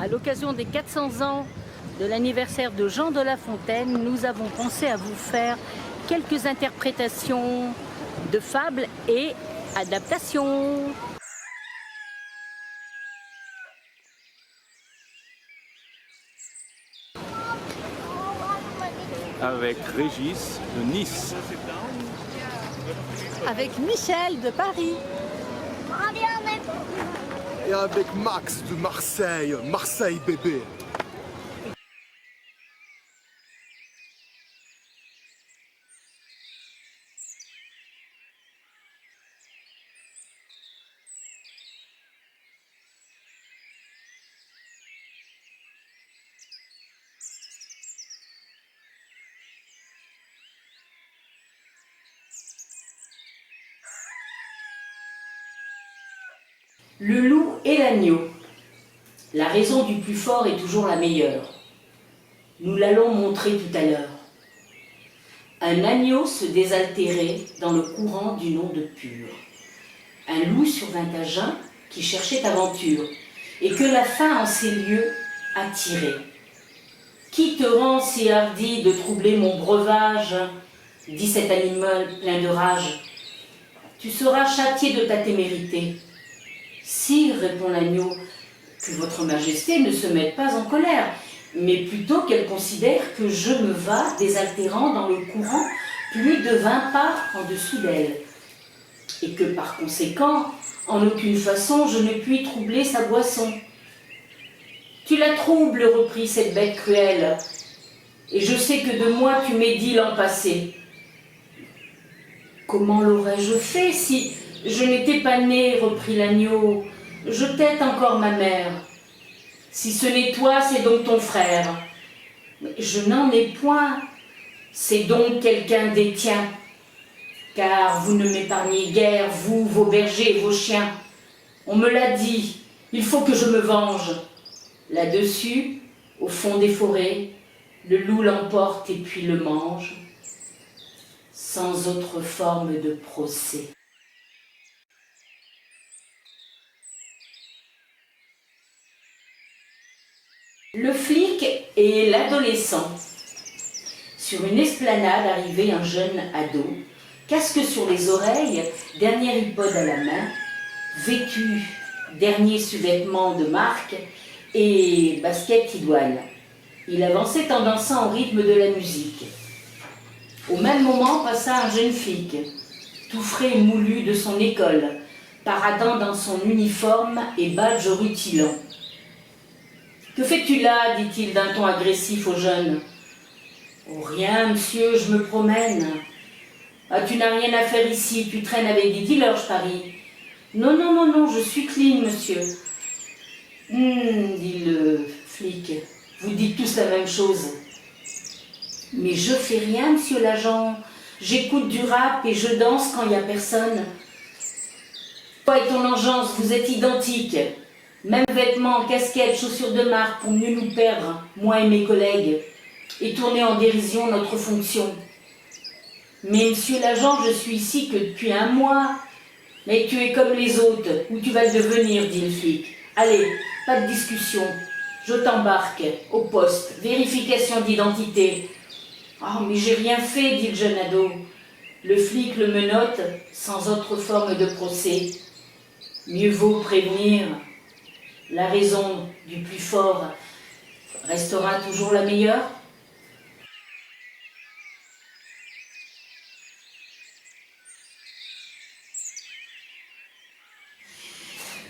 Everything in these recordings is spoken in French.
À l'occasion des 400 ans de l'anniversaire de Jean de La Fontaine, nous avons pensé à vous faire quelques interprétations de fables et adaptations. Avec Régis de Nice. Avec Michel de Paris. Et avec Max de Marseille, Marseille bébé. Le loup et l'agneau. La raison du plus fort est toujours la meilleure. Nous l'allons montrer tout à l'heure. Un agneau se désaltérait dans le courant du nom de Pur. Un loup survint à Jeun qui cherchait aventure, et que la faim en ces lieux attirait. Qui te rend si hardi de troubler mon breuvage, dit cet animal plein de rage. Tu seras châtié de ta témérité. Sire, répond l'agneau, que votre majesté ne se mette pas en colère, mais plutôt qu'elle considère que je me vas désaltérant dans le courant plus de 20 pas en dessous d'elle, et que par conséquent, en aucune façon je ne puis troubler sa boisson. Tu la troubles, reprit cette bête cruelle, et je sais que de moi tu médis l'an passé. Comment l'aurais-je fait si je n'étais pas né, reprit l'agneau, je tette encore ma mère. Si ce n'est toi, c'est donc ton frère. Mais je n'en ai point, c'est donc quelqu'un des tiens. Car vous ne m'épargnez guère, vous, vos bergers et vos chiens. On me l'a dit, il faut que je me venge. Là-dessus, au fond des forêts, le loup l'emporte et puis le mange, sans autre forme de procès. Le flic et l'adolescent. Sur une esplanade arrivait un jeune ado, casque sur les oreilles, dernier iPod à la main, vêtu, dernier sous-vêtement de marque et basket idoine. Il avançait en dansant au rythme de la musique. Au même moment passa un jeune flic, tout frais et moulu de son école, paradant dans son uniforme et badge rutilant. « Que fais-tu là » dit-il d'un ton agressif au jeune. « Oh, rien, monsieur, je me promène. »« Ah, tu n'as rien à faire ici, tu traînes avec des dealers, je parie. »« Non, non, non, non, je suis clean, monsieur. » Dit le flic, « vous dites tous la même chose. »« Mais je fais rien, monsieur l'agent. J'écoute du rap et je danse quand il n'y a personne. »« Toi et ton engeance, vous êtes identiques. Même vêtements, casquettes, chaussures de marque pour mieux nous perdre, moi et mes collègues, et tourner en dérision notre fonction. Mais monsieur l'agent, je suis ici que depuis un mois. Mais tu es comme les autres, où tu vas le devenir, dit le flic. Allez, pas de discussion. Je t'embarque, au poste, vérification d'identité. Oh, mais j'ai rien fait, dit le jeune ado. Le flic le menotte, sans autre forme de procès. Mieux vaut prévenir. La raison du plus fort restera toujours la meilleure.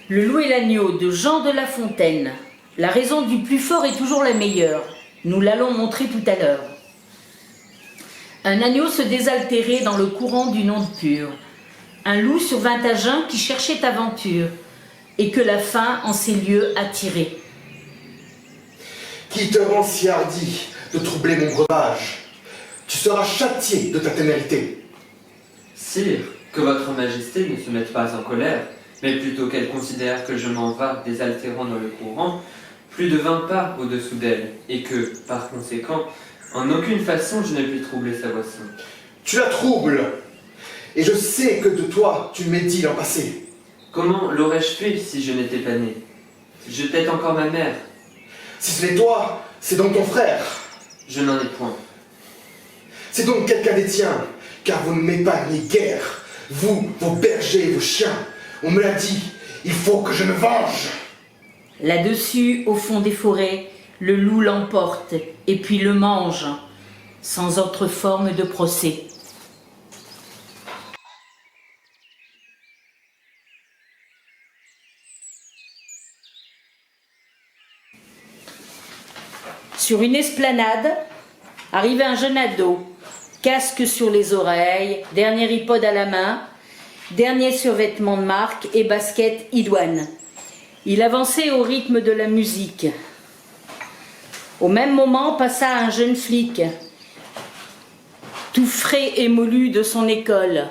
Le loup et l'agneau de Jean de La Fontaine. La raison du plus fort est toujours la meilleure. Nous l'allons montrer tout à l'heure. Un agneau se désaltérait dans le courant du nom de Pur. Un loup survint à Jeun qui cherchait aventure, et que la faim en ces lieux attirait. Qui te rend si hardi de troubler mon breuvage? Tu seras châtié de ta témérité. Sire, que votre majesté ne se mette pas en colère, mais plutôt qu'elle considère que je m'en vas désaltérant dans le courant, plus de 20 pas au-dessous d'elle, et que, par conséquent, en aucune façon je ne puis troubler sa boisson. Tu la troubles, et je sais que de toi tu médis l'an passé. Comment l'aurais-je fait si je n'étais pas né? Je tette encore ma mère. Si ce n'est toi, c'est donc ton frère. Je n'en ai point. C'est donc quelqu'un des tiens, car vous ne m'épargnez guère. Vous, vos bergers, vos chiens. On me l'a dit, il faut que je me venge. Là-dessus, au fond des forêts, le loup l'emporte et puis le mange, sans autre forme de procès. Sur une esplanade, arrive un jeune ado, casque sur les oreilles, dernier iPod à la main, dernier survêtement de marque et basket idoine. Il avançait au rythme de la musique. Au même moment passa un jeune flic, tout frais et mollu de son école.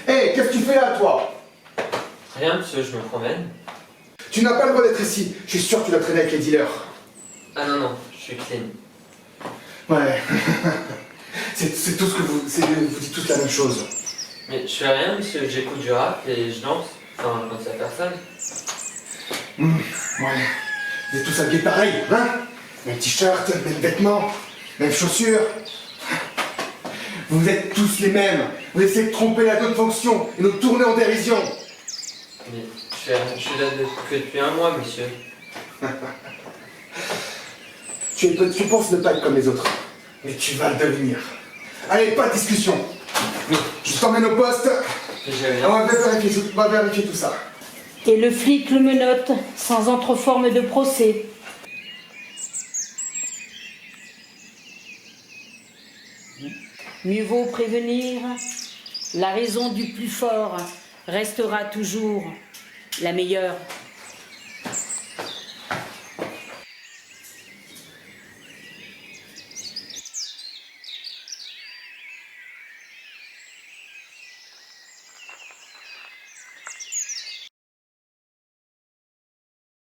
Hé, qu'est-ce que tu fais là, toi? Rien, monsieur, je me promène. Tu n'as pas le droit d'être ici. Je suis sûr que tu dois traîner avec les dealers. Ah non, non, je suis clean. Ouais. c'est tout ce que vous dites tous la même chose. Mais je fais rien, monsieur, j'écoute du rap et je danse. Enfin, quand il y a personne. Ouais. Vous êtes tous habillés pareil, hein? Même t-shirt, même vêtements, même chaussures. Vous êtes tous les mêmes. Vous essayez de tromper la bonne fonction et nous tourner en dérision. Mais je suis là que depuis un mois, monsieur. Tu penses ne pas être comme les autres, mais tu vas le devenir. Allez, pas de discussion. Je t'emmène au poste. J'ai On rien. va vérifier tout ça. Et le flic le menotte, sans autre forme de procès. Mieux vaut prévenir, la raison du plus fort restera toujours la meilleure.